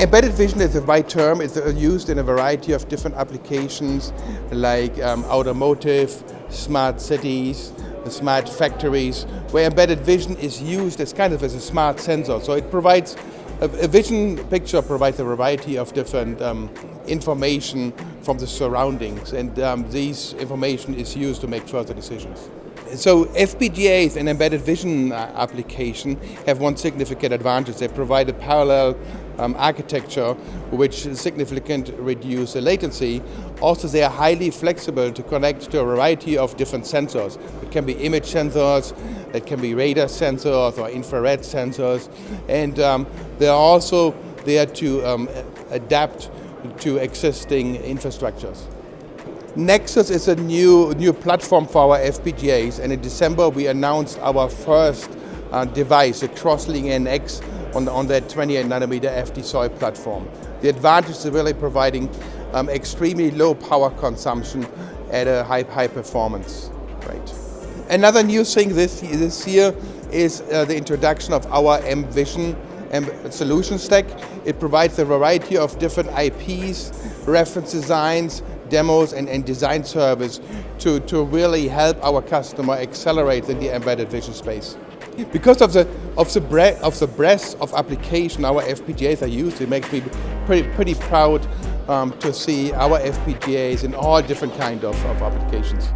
Embedded vision is the right term. It's used in a variety of different applications like automotive, smart cities, smart factories, where embedded vision is used as kind of as a smart sensor. So it provides, a vision picture provides a variety of different information from the surroundings, and these information is used to make further decisions. So FPGAs and embedded vision application have one significant advantage. They provide a parallel architecture which significantly reduces the latency. Also, they are highly flexible to connect to a variety of different sensors. It can be image sensors, it can be radar sensors or infrared sensors, and they are also there to adapt to existing infrastructures. Nexus is a new platform for our FPGAs, and in December we announced our first device, the Crosslink NX, on that 28 nanometer FD-SOI platform. The advantage is really providing extremely low power consumption at a high performance rate. Another new thing this year is the introduction of our mVision solution stack. It provides a variety of different IPs, reference designs, demos and design service to really help our customer accelerate in the embedded vision space. Because of the breadth of application our FPGAs are used, it makes me pretty proud to see our FPGAs in all different kind of applications.